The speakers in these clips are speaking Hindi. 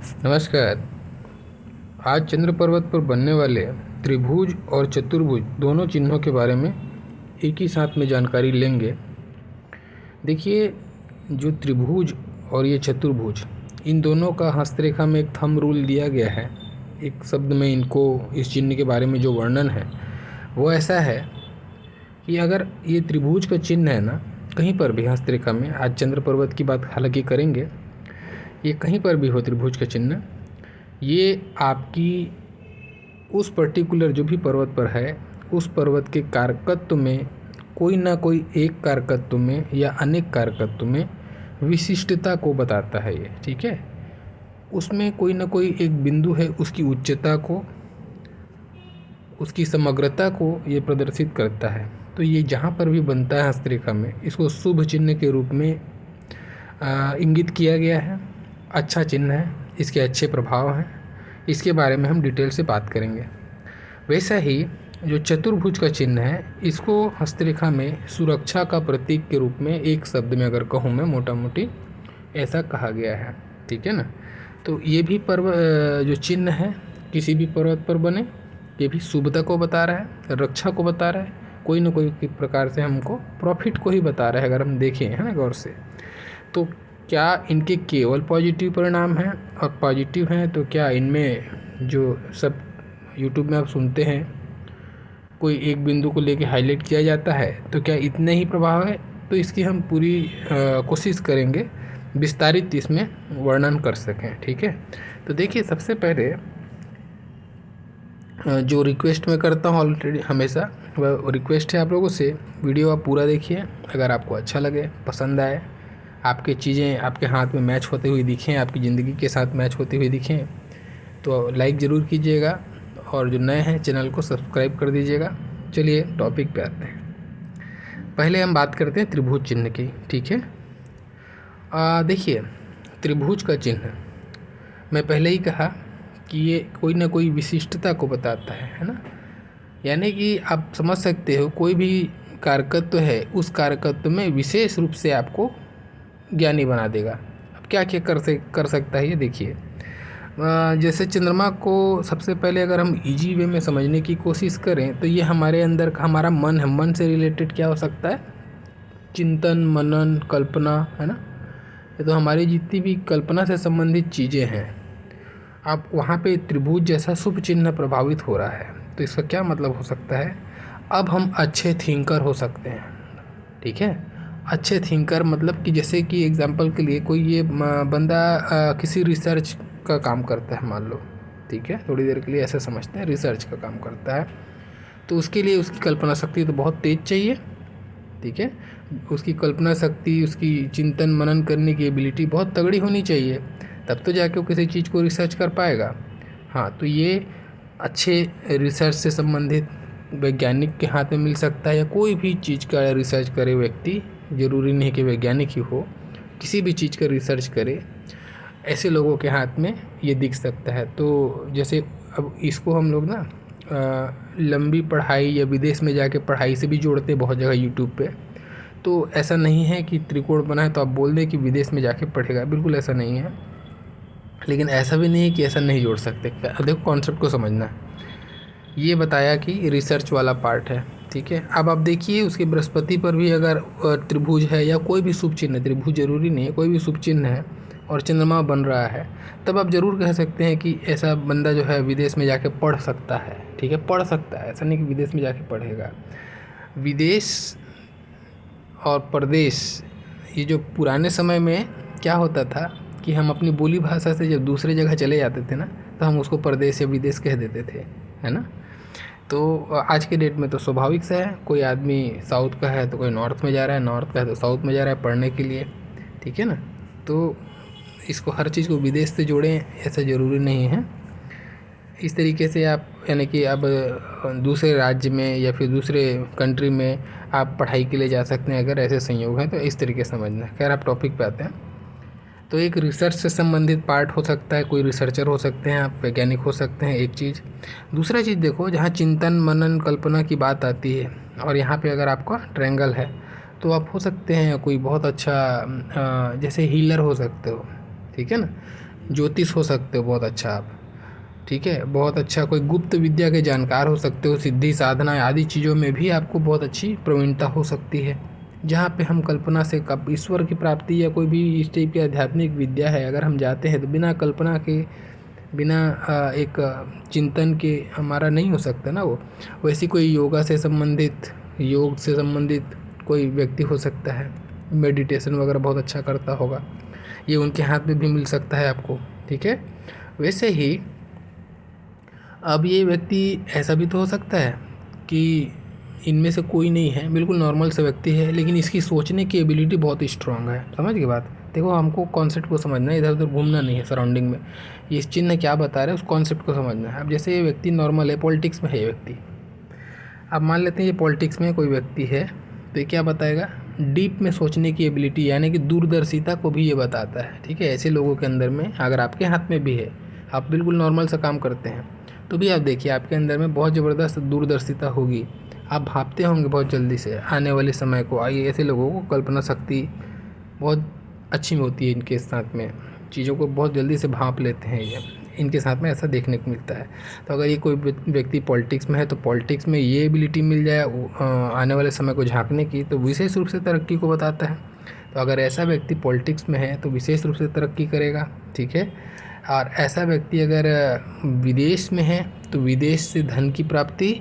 नमस्कार। आज चंद्र पर्वत पर बनने वाले त्रिभुज और चतुर्भुज दोनों चिन्हों के बारे में एक ही साथ में जानकारी लेंगे। देखिए, जो त्रिभुज और ये चतुर्भुज, इन दोनों का हस्तरेखा में एक थंब रूल दिया गया है। एक शब्द में इनको, इस चिन्ह के बारे में जो वर्णन है वो ऐसा है कि अगर ये त्रिभुज का चिन्ह है ना, कहीं पर भी हस्तरेखा में, आज चंद्र पर्वत की बात हालांकि करेंगे, ये कहीं पर भी हो त्रिभुज का चिन्ह, ये आपकी उस पर्टिकुलर जो भी पर्वत पर है, उस पर्वत के कारकत्व में कोई ना कोई एक कारकत्व में या अनेक कारकत्व में विशिष्टता को बताता है ये, ठीक है। उसमें कोई ना कोई एक बिंदु है, उसकी उच्चता को, उसकी समग्रता को ये प्रदर्शित करता है। तो ये जहाँ पर भी बनता है हस्तरेखा में, इसको शुभ चिन्ह के रूप में इंगित किया गया है। अच्छा चिन्ह है, इसके अच्छे प्रभाव हैं, इसके बारे में हम डिटेल से बात करेंगे। वैसा ही जो चतुर्भुज का चिन्ह है, इसको हस्तरेखा में सुरक्षा का प्रतीक के रूप में, एक शब्द में अगर कहूँ मैं मोटा मोटी, ऐसा कहा गया है, ठीक है ना। तो ये भी जो चिन्ह है किसी भी पर्वत पर बने, ये भी शुभता को बता रहा है, रक्षा को बता रहा है, कोई ना कोई प्रकार से हमको प्रॉफिट को ही बता रहा है, अगर हम देखें, है ना, गौर से। तो क्या इनके केवल पॉजिटिव परिणाम हैं, और पॉजिटिव हैं तो क्या इनमें जो सब यूट्यूब में आप सुनते हैं, कोई एक बिंदु को लेके हाईलाइट किया जाता है, तो क्या इतने ही प्रभाव है? तो इसकी हम पूरी कोशिश करेंगे विस्तारित इसमें वर्णन कर सकें, ठीक है। तो देखिए, सबसे पहले जो रिक्वेस्ट मैं करता हूँ ऑलरेडी हमेशा, वह रिक्वेस्ट है आप लोगों से, वीडियो आप पूरा देखिए। अगर आपको अच्छा लगे, पसंद आए, आपके चीज़ें आपके हाथ में मैच होते हुए दिखें, आपकी ज़िंदगी के साथ मैच होते हुए दिखें, तो लाइक ज़रूर कीजिएगा, और जो नए हैं चैनल को सब्सक्राइब कर दीजिएगा। चलिए टॉपिक पे आते हैं। पहले हम बात करते हैं त्रिभुज चिन्ह की, ठीक है। देखिए, त्रिभुज का चिन्ह मैं पहले ही कहा कि ये कोई ना कोई विशिष्टता को बताता है ना। यानी कि आप समझ सकते हो, कोई भी कारकत्व है, उस कारकत्व में विशेष रूप से आपको ज्ञानी बना देगा। अब क्या क्या कर सकता है ये देखिए। जैसे चंद्रमा को सबसे पहले अगर हम इजी वे में समझने की कोशिश करें, तो ये हमारे अंदर का हमारा मन है, मन से रिलेटेड क्या हो सकता है? चिंतन, मनन, कल्पना, है ना। ये तो हमारी जितनी भी कल्पना से संबंधित चीज़ें हैं, अब वहाँ पे त्रिभुज जैसा शुभ चिन्ह प्रभावित हो रहा है। तो इसका क्या मतलब हो सकता है? अब हम अच्छे थिंकर हो सकते हैं, ठीक है। अच्छे थिंकर मतलब कि जैसे कि एग्जांपल के लिए कोई ये बंदा किसी रिसर्च का काम करता है, मान लो, ठीक है, थोड़ी देर के लिए ऐसे समझते हैं, रिसर्च का काम करता है, तो उसके लिए उसकी कल्पना शक्ति तो बहुत तेज़ चाहिए, ठीक है। उसकी कल्पना शक्ति, उसकी चिंतन मनन करने की एबिलिटी बहुत तगड़ी होनी चाहिए, तब तो जाके वो किसी चीज़ को रिसर्च कर पाएगा। हाँ, तो ये अच्छे रिसर्च से संबंधित वैज्ञानिक के हाथ में मिल सकता है, या कोई भी चीज़ का रिसर्च करे व्यक्ति, ज़रूरी नहीं कि वैज्ञानिक ही हो, किसी भी चीज़ का रिसर्च करे, ऐसे लोगों के हाथ में ये दिख सकता है। तो जैसे अब इसको हम लोग ना लंबी पढ़ाई या विदेश में जाके पढ़ाई से भी जोड़ते हैं बहुत जगह यूट्यूब पे। तो ऐसा नहीं है कि त्रिकोण बना है तो आप बोल दें कि विदेश में जाके पढ़ेगा, बिल्कुल ऐसा नहीं है। लेकिन ऐसा भी नहीं है कि ऐसा नहीं जोड़ सकते। देखो, कॉन्सेप्ट को समझना। ये बताया कि रिसर्च वाला पार्ट है, ठीक है। अब आप देखिए, उसके बृहस्पति पर भी अगर त्रिभुज है या कोई भी शुभ चिन्ह है, त्रिभुज जरूरी नहीं है, कोई भी शुभ चिन्ह है और चंद्रमा बन रहा है, तब आप ज़रूर कह सकते हैं कि ऐसा बंदा जो है विदेश में जाके पढ़ सकता है, ठीक है, पढ़ सकता है। ऐसा नहीं कि विदेश में जाके पढ़ेगा। विदेश और प्रदेश, ये जो पुराने समय में क्या होता था कि हम अपनी बोली भाषा से जब दूसरे जगह चले जाते थे ना, तो हम उसको प्रदेश या विदेश कह देते थे, है ना। तो आज के डेट में तो स्वाभाविक सा है, कोई आदमी साउथ का है तो कोई नॉर्थ में जा रहा है, नॉर्थ का है तो साउथ में जा रहा है पढ़ने के लिए, ठीक है ना। तो इसको, हर चीज़ को विदेश से जोड़ें ऐसा ज़रूरी नहीं है। इस तरीके से आप, यानी कि अब दूसरे राज्य में या फिर दूसरे कंट्री में आप पढ़ाई के लिए जा सकते हैं, अगर ऐसे संयोग हैं तो इस तरीके से समझना। खैर, आप टॉपिक पे आते हैं। तो एक रिसर्च से संबंधित पार्ट हो सकता है, कोई रिसर्चर हो सकते हैं, आप वैज्ञानिक हो सकते हैं, एक चीज़। दूसरा चीज़ देखो, जहाँ चिंतन मनन कल्पना की बात आती है, और यहाँ पे अगर आपका ट्रायंगल है, तो आप हो सकते हैं कोई बहुत अच्छा जैसे हीलर हो सकते हो, ठीक है ना। ज्योतिष हो सकते हो बहुत अच्छा आप, ठीक है, बहुत अच्छा कोई गुप्त विद्या के जानकार हो सकते हो, सिद्धि साधना आदि चीज़ों में भी आपको बहुत अच्छी प्रवीणता हो सकती है। जहाँ पे हम कल्पना से कब ईश्वर की प्राप्ति या कोई भी इस टाइप की आध्यात्मिक विद्या है अगर हम जाते हैं तो बिना कल्पना के, बिना एक चिंतन के हमारा नहीं हो सकता ना वो। वैसी कोई योगा से संबंधित, योग से संबंधित कोई व्यक्ति हो सकता है, मेडिटेशन वगैरह बहुत अच्छा करता होगा, ये उनके हाथ में भी मिल सकता है आपको, ठीक है। वैसे ही अब ये व्यक्ति ऐसा भी तो हो सकता है कि इनमें से कोई नहीं है, बिल्कुल नॉर्मल सा व्यक्ति है, लेकिन इसकी सोचने की एबिलिटी बहुत स्ट्रांग है। समझ गए बात। देखो हमको कॉन्सेप्ट को समझना है, इधर उधर घूमना नहीं है सराउंडिंग में। ये इस चिन्ह क्या बता रहे हैं उस कॉन्सेप्ट को समझना है। अब जैसे ये व्यक्ति नॉर्मल है, पॉलिटिक्स में है ये व्यक्ति, अब मान लेते हैं ये पॉलिटिक्स में कोई व्यक्ति है, तो ये क्या बताएगा, डीप में सोचने की एबिलिटी यानी कि दूरदर्शिता को भी ये बताता है, ठीक है। ऐसे लोगों के अंदर में अगर आपके हाथ में भी है, आप बिल्कुल नॉर्मल सा काम करते हैं, तो भी आप देखिए आपके अंदर में बहुत ज़बरदस्त दूरदर्शिता होगी। आप भापते होंगे बहुत जल्दी से आने वाले समय को। आइए, ऐसे लोगों को कल्पना शक्ति बहुत अच्छी होती है, इनके साथ में चीज़ों को बहुत जल्दी से भांप लेते हैं ये, इनके साथ में ऐसा देखने को मिलता है। तो अगर ये कोई व्यक्ति पॉलिटिक्स में है तो पॉलिटिक्स में ये एबिलिटी मिल जाए आने वाले समय को झांकने की, तो विशेष रूप से तरक्की को बताता है। तो अगर ऐसा व्यक्ति पॉलिटिक्स में है तो विशेष रूप से तरक्की करेगा, ठीक है। और ऐसा व्यक्ति अगर विदेश में है तो विदेश से धन की प्राप्ति,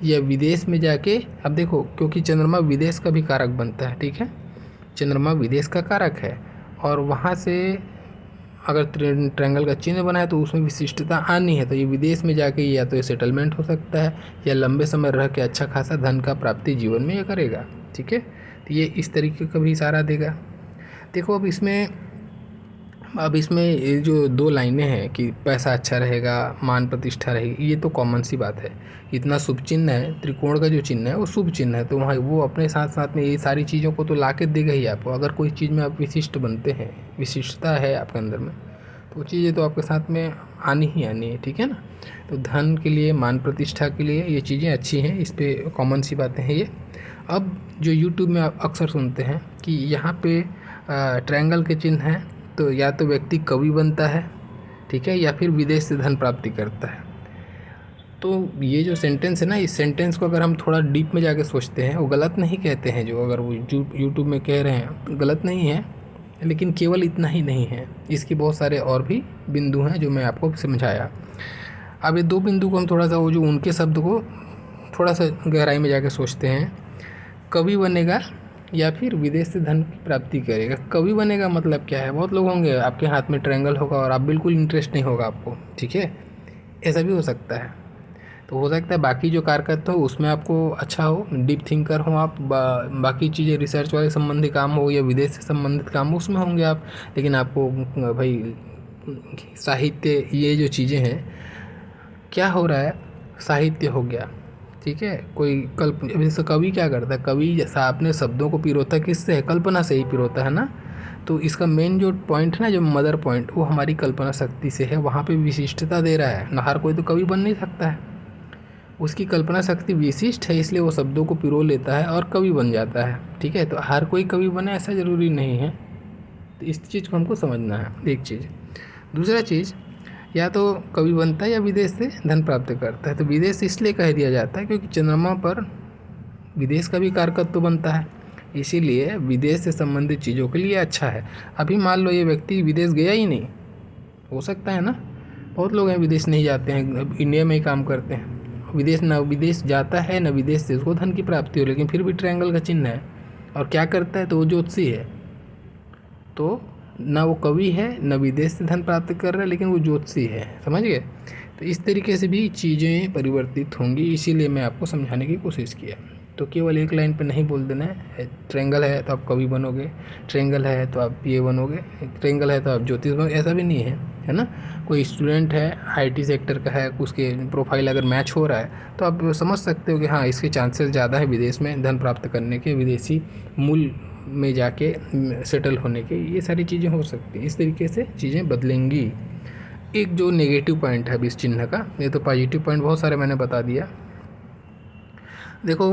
या विदेश में जाके, अब देखो क्योंकि चंद्रमा विदेश का भी कारक बनता है, ठीक है, चंद्रमा विदेश का कारक है, और वहाँ से अगर ट्रायंगल का चिन्ह बना है तो उसमें विशिष्टता आनी है, तो ये विदेश में जाके या तो ये सेटलमेंट हो सकता है या लंबे समय रह के अच्छा खासा धन का प्राप्ति जीवन में ये करेगा, ठीक है। तो ये इस तरीके का भी इशारा देगा। देखो अब इसमें ये जो दो लाइनें हैं कि पैसा अच्छा रहेगा, मान प्रतिष्ठा रहेगी, ये तो कॉमन सी बात है। इतना शुभ चिन्ह है, त्रिकोण का जो चिन्ह है वो शुभ चिन्ह है, तो वहाँ वो अपने साथ साथ में ये सारी चीज़ों को तो ला के देगा ही आपको। अगर कोई चीज़ में आप विशिष्ट बनते हैं, विशिष्टता है आपके अंदर में, तो वो चीज़ें तो आपके साथ में आनी ही आनी है, ठीक है ना। तो धन के लिए, मान प्रतिष्ठा के लिए ये चीज़ें अच्छी हैं, इस पर कॉमन सी बातें हैं ये। अब जो यूट्यूब में आप अक्सर सुनते हैं कि यहाँ पे ट्रायंगल के चिन्ह हैं तो या तो व्यक्ति कवि बनता है, ठीक है, या फिर विदेश से धन प्राप्ति करता है। तो ये जो सेंटेंस है ना, इस सेंटेंस को अगर हम थोड़ा डीप में जाके सोचते हैं, वो गलत नहीं कहते हैं, जो अगर वो यूट्यूब में कह रहे हैं तो गलत नहीं है, लेकिन केवल इतना ही नहीं है, इसके बहुत सारे और भी बिंदु हैं जो मैं आपको समझाया। अब ये दो बिंदु को हम थोड़ा सा, वो जो उनके शब्द को थोड़ा सा गहराई में जाके सोचते हैं। कवि बनेगा या फिर विदेश से धन की प्राप्ति करेगा। कवि बनेगा मतलब क्या है, बहुत लोग होंगे आपके हाथ में ट्रायंगल होगा और आप बिल्कुल इंटरेस्ट नहीं होगा आपको, ठीक है, ऐसा भी हो सकता है। तो हो सकता है बाकी जो कारकत्व हो उसमें आपको अच्छा हो, डीप थिंकर हो आप, बाकी चीज़ें रिसर्च वाले संबंधी काम हो या विदेश से संबंधित काम हो उसमें होंगे आप, लेकिन आपको भाई साहित्य, ये जो चीज़ें हैं, क्या हो रहा है, साहित्य हो गया, ठीक है, कोई जैसे कवि क्या करता है, कवि जैसा अपने शब्दों को पिरोता किससे है, कल्पना से ही पिरोता है ना। तो इसका मेन जो पॉइंट है ना, जो मदर पॉइंट, वो हमारी कल्पना शक्ति से है, वहाँ पे विशिष्टता दे रहा है ना। हर कोई तो कवि बन नहीं सकता है, उसकी कल्पना शक्ति विशिष्ट है, इसलिए वो शब्दों को पिरो लेता है और कवि बन जाता है, ठीक है। तो हर कोई कवि बने ऐसा ज़रूरी नहीं है, तो इस चीज़ को हमको समझना है, एक चीज़। दूसरा चीज़, या तो कवि बनता है या विदेश से धन प्राप्त करता है। तो विदेश इसलिए कह दिया जाता है क्योंकि चंद्रमा पर विदेश का भी कारकत्व बनता है, इसीलिए विदेश से संबंधित चीज़ों के लिए अच्छा है। अभी मान लो ये व्यक्ति विदेश गया ही नहीं, हो सकता है ना, बहुत लोग हैं विदेश नहीं जाते हैं, इंडिया में ही काम करते हैं, विदेश ना विदेश जाता है ना विदेश से उसको धन की प्राप्ति हो, लेकिन फिर भी ट्रायंगल का चिन्ह है और क्या करता है, तो वो ज्योतिषी है। तो ना वो कवि है ना विदेश से धन प्राप्त कर रहा है, लेकिन वो ज्योतिषी है, समझ गए। तो इस तरीके से भी चीज़ें परिवर्तित होंगी, इसीलिए मैं आपको समझाने की कोशिश किया। तो केवल एक लाइन पे नहीं बोल देना है, ट्रायंगल है तो आप कवि बनोगे, ट्रायंगल है तो आप ये बनोगे, ट्रायंगल है तो आप ज्योतिष बनोगे, ऐसा भी नहीं है ना। कोई स्टूडेंट है आईटी सेक्टर का है, उसके प्रोफाइल अगर मैच हो रहा है तो आप समझ सकते हो कि हाँ इसके चांसेस ज़्यादा है विदेश में धन प्राप्त करने के, विदेशी मूल में जाके सेटल होने के, ये सारी चीज़ें हो सकती हैं। इस तरीके से चीज़ें बदलेंगी। एक जो नेगेटिव पॉइंट है इस चिन्ह का, ये तो पॉजिटिव पॉइंट बहुत सारे मैंने बता दिया। देखो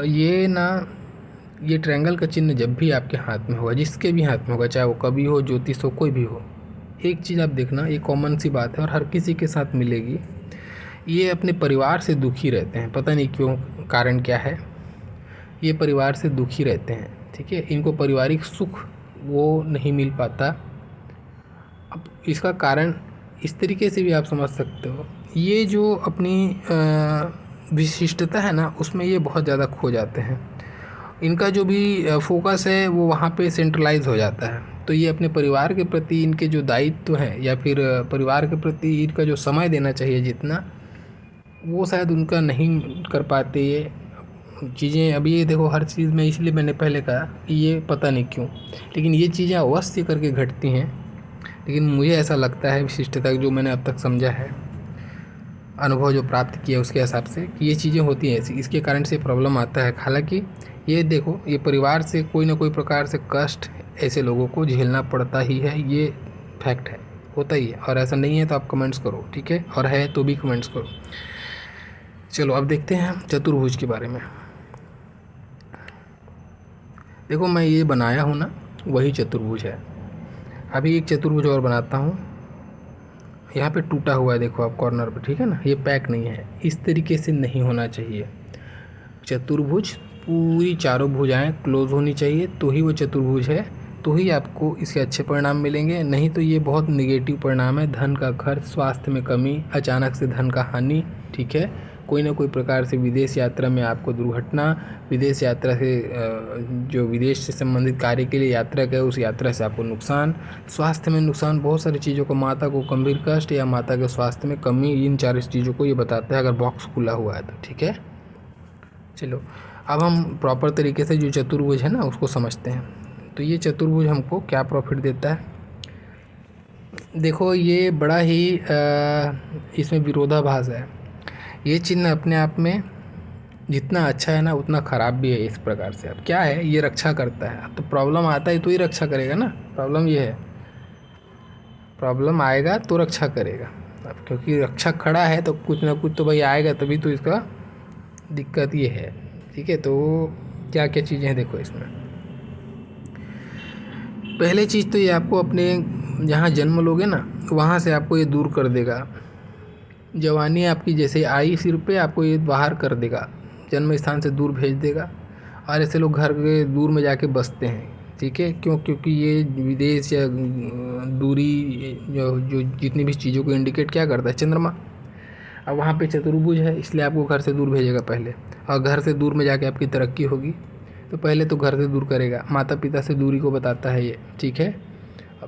ये ट्रायंगल का चिन्ह जब भी आपके हाथ में होगा, जिसके भी हाथ में होगा, चाहे वो कवि हो, ज्योतिष हो, कोई भी हो, एक चीज़ आप देखना, ये कॉमन सी बात है और हर किसी के साथ मिलेगी। ये अपने परिवार से दुखी रहते हैं, पता नहीं क्यों, कारण क्या है। ये परिवार से दुखी रहते हैं, ठीक है, इनको पारिवारिक सुख वो नहीं मिल पाता। अब इसका कारण इस तरीके से भी आप समझ सकते हो, ये जो अपनी विशिष्टता है ना, उसमें ये बहुत ज़्यादा खो जाते हैं। इनका जो भी फोकस है वो वहाँ पे सेंट्रलाइज हो जाता है। तो ये अपने परिवार के प्रति इनके जो दायित्व हैं या फिर परिवार के प्रति इनका जो समय देना चाहिए जितना, वो शायद उनका नहीं कर पाते ये चीज़ें। अभी ये देखो, हर चीज़ में, इसलिए मैंने पहले कहा कि ये पता नहीं क्यों, लेकिन ये चीज़ें अवश्य करके घटती हैं। लेकिन मुझे ऐसा लगता है, विशिष्टता जो मैंने अब तक समझा है, अनुभव जो प्राप्त किया उसके हिसाब से, कि ये चीज़ें होती हैं ऐसी, इसके कारण से प्रॉब्लम आता है। हालांकि ये देखो, ये परिवार से कोई ना कोई प्रकार से कष्ट ऐसे लोगों को झेलना पड़ता ही है, ये फैक्ट है, होता ही है। और ऐसा नहीं है तो आप कमेंट्स करो, ठीक है, और है तो भी कमेंट्स करो। चलो अब देखते हैं चतुर्भुज के बारे में। देखो, मैं ये बनाया हूँ ना, वही चतुर्भुज है। अभी एक चतुर्भुज और बनाता हूँ। यहाँ पे टूटा हुआ है, देखो आप कॉर्नर पे, ठीक है ना, ये पैक नहीं है। इस तरीके से नहीं होना चाहिए। चतुर्भुज पूरी चारों भुजाएं क्लोज होनी चाहिए, तो ही वो चतुर्भुज है, तो ही आपको इसके अच्छे परिणाम मिलेंगे। नहीं तो ये बहुत नेगेटिव परिणाम है। धन का खर्च, स्वास्थ्य में कमी, अचानक से धन का हानि, ठीक है, कोई ना कोई प्रकार से विदेश यात्रा में आपको दुर्घटना, विदेश यात्रा से जो विदेश से संबंधित कार्य के लिए यात्रा करे उस यात्रा से आपको नुकसान, स्वास्थ्य में नुकसान, बहुत सारी चीज़ों को, माता को गंभीर कष्ट या माता के स्वास्थ्य में कमी, इन 4 चीज़ों को ये बताता है अगर बॉक्स खुला हुआ है तो, ठीक है। चलो अब हम प्रॉपर तरीके से जो चतुर्भुज है ना उसको समझते हैं। तो ये चतुर्भुज हमको क्या प्रॉफिट देता है, देखो ये बड़ा ही इसमें विरोधाभास है। ये चिन्ह अपने आप में जितना अच्छा है ना उतना ख़राब भी है इस प्रकार से। अब क्या है, ये रक्षा करता है, तो प्रॉब्लम आता है तो ही रक्षा करेगा ना, प्रॉब्लम ये है, प्रॉब्लम आएगा तो रक्षा करेगा। अब क्योंकि रक्षक खड़ा है तो कुछ ना कुछ तो भाई आएगा, तभी तो इसका दिक्कत ये है, ठीक है। तो क्या क्या चीज़ें हैं देखो इसमें। पहले चीज़ तो ये आपको अपने जहाँ जन्म लोगे ना वहाँ से आपको ये दूर कर देगा। जवानी आपकी जैसे आई सिर पे, आपको ये बाहर कर देगा, जन्म स्थान से दूर भेज देगा। और ऐसे लोग घर के दूर में जाके बसते हैं, ठीक है, क्यों, क्योंकि ये विदेश या दूरी जो जितनी भी चीज़ों को इंडिकेट क्या करता है, चंद्रमा। अब वहाँ पे चतुर्भुज है, इसलिए आपको घर से दूर भेजेगा पहले, और घर से दूर में जाके आपकी तरक्की होगी। तो पहले तो घर से दूर करेगा, माता पिता से दूरी को बताता है ये, ठीक है।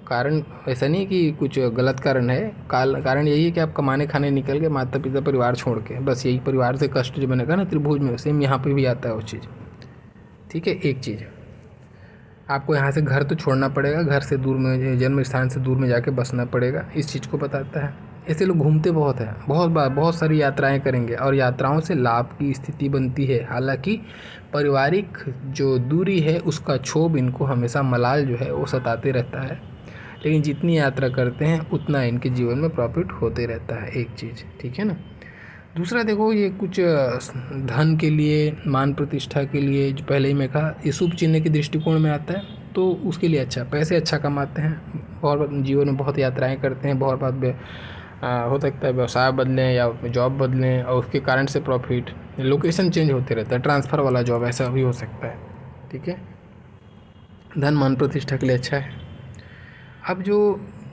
कारण ऐसा नहीं कि कुछ गलत कारण है, कारण यही है कि आप कमाने खाने निकल गए, माता पिता परिवार छोड़ के, बस यही परिवार से कष्ट जो बनेगा ना त्रिभुज में, सेम यहाँ पे भी आता है वो चीज़, ठीक है। एक चीज़ आपको यहाँ से घर तो छोड़ना पड़ेगा, घर से दूर में, जन्म स्थान से दूर में जाके बसना पड़ेगा, इस चीज़ को बताता है। ऐसे लोग घूमते बहुत हैं, बहुत बार बहुत सारी यात्राएं करेंगे और यात्राओं से लाभ की स्थिति बनती है। हालांकि पारिवारिक जो दूरी है उसका क्षोभ इनको हमेशा मलाल जो है वो सताते रहता है, लेकिन जितनी यात्रा करते हैं उतना इनके जीवन में प्रॉफिट होते रहता है, एक चीज़, ठीक है ना। दूसरा देखो, ये कुछ धन के लिए, मान प्रतिष्ठा के लिए, जो पहले ही मैं कहा, ये शुभ चिन्ह के दृष्टिकोण में आता है, तो उसके लिए अच्छा, पैसे अच्छा कमाते हैं, और जीवन में बहुत यात्राएं करते हैं, बहुत बात हो सकता है व्यवसाय बदलें या जॉब बदलें और उसके कारण से प्रॉफिट, लोकेशन चेंज होते रहता है, ट्रांसफ़र वाला जॉब ऐसा भी हो सकता है, ठीक है। धन मान प्रतिष्ठा के लिए अच्छा है। अब जो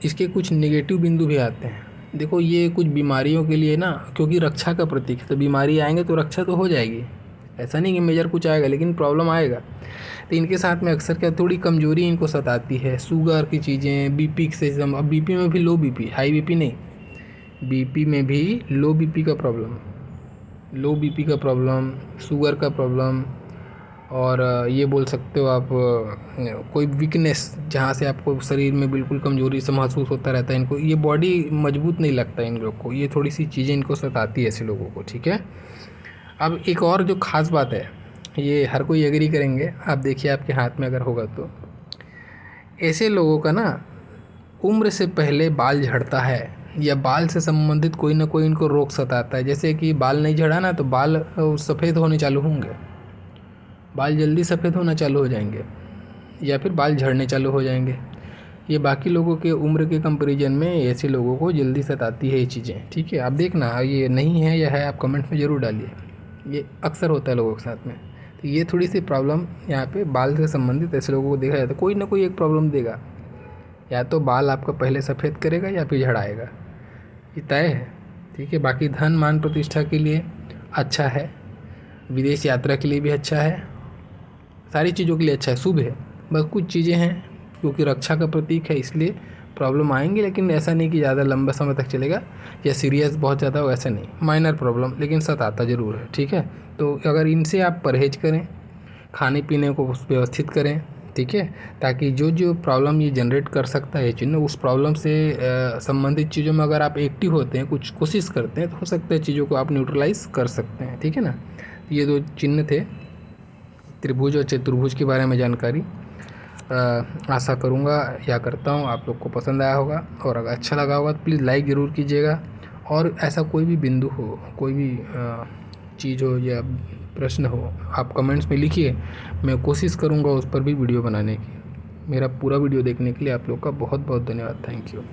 इसके कुछ नेगेटिव बिंदु भी आते हैं, देखो ये कुछ बीमारियों के लिए ना, क्योंकि रक्षा का प्रतीक है तो बीमारी आएंगे तो रक्षा तो हो जाएगी, ऐसा नहीं कि मेजर कुछ आएगा, लेकिन प्रॉब्लम आएगा। तो इनके साथ में अक्सर क्या, थोड़ी कमजोरी इनको सताती है, शुगर की चीज़ें, बीपी से, अब बीपी में भी लो बीपी, हाई बीपी नहीं, बीपी में भी लो बीपी का प्रॉब्लम, लो बीपी का प्रॉब्लम, शुगर का प्रॉब्लम, और ये बोल सकते हो आप कोई वीकनेस, जहाँ से आपको शरीर में बिल्कुल कमज़ोरी से महसूस होता रहता है, इनको ये बॉडी मजबूत नहीं लगता इन लोग को, ये थोड़ी सी चीज़ें इनको सताती है ऐसे लोगों को, ठीक है। अब एक और जो ख़ास बात है, ये हर कोई एग्री करेंगे, आप देखिए आपके हाथ में अगर होगा तो, ऐसे लोगों का ना उम्र से पहले बाल झड़ता है, या बाल से संबंधित कोई ना कोई इनको रोग सताता है। जैसे कि बाल नहीं झड़ा ना तो बाल सफ़ेद होने चालू होंगे, बाल जल्दी सफ़ेद होना चालू हो जाएंगे, या फिर बाल झड़ने चालू हो जाएंगे। ये बाकी लोगों के उम्र के कंपैरिजन में ऐसे लोगों को जल्दी सताती है ये चीज़ें, ठीक है। आप देखना ये नहीं है या है, आप कमेंट में ज़रूर डालिए। ये अक्सर होता है लोगों के साथ में। तो ये थोड़ी सी प्रॉब्लम यहाँ पे बाल से संबंधित ऐसे लोगों को देखा जाता है। कोई ना कोई एक प्रॉब्लम देगा, या तो बाल आपका पहले सफ़ेद करेगा या फिर झड़ाएगा, ये तय है, ठीक है। बाकी धन मान प्रतिष्ठा के लिए अच्छा है, विदेश यात्रा के लिए भी अच्छा है, सारी चीज़ों के लिए अच्छा है, शुभ है। बस कुछ चीज़ें हैं क्योंकि रक्षा का प्रतीक है इसलिए प्रॉब्लम आएंगी, लेकिन ऐसा नहीं कि ज़्यादा लंबा समय तक चलेगा या सीरियस बहुत ज़्यादा हो, ऐसा नहीं, माइनर प्रॉब्लम, लेकिन सताता ज़रूर है, ठीक है। तो अगर इनसे आप परहेज करें, खाने पीने को व्यवस्थित करें, ठीक है, ताकि जो जो प्रॉब्लम ये जनरेट कर सकता है चिन्ह, उस प्रॉब्लम से संबंधित चीज़ों में अगर आप एक्टिव होते हैं, कुछ कोशिश करते हैं, तो हो सकता है चीज़ों को आप न्यूट्रलाइज कर सकते हैं, ठीक है ना। ये 2 चिन्ह थे, त्रिभुज और चतुर्भुज के बारे में जानकारी। आशा करूँगा या करता हूँ आप लोग को पसंद आया होगा, और अगर अच्छा लगा होगा तो प्लीज़ लाइक ज़रूर कीजिएगा। और ऐसा कोई भी बिंदु हो, कोई भी चीज़ हो या प्रश्न हो, आप कमेंट्स में लिखिए, मैं कोशिश करूँगा उस पर भी वीडियो बनाने की। मेरा पूरा वीडियो देखने के लिए आप लोग का बहुत बहुत धन्यवाद। Thank you.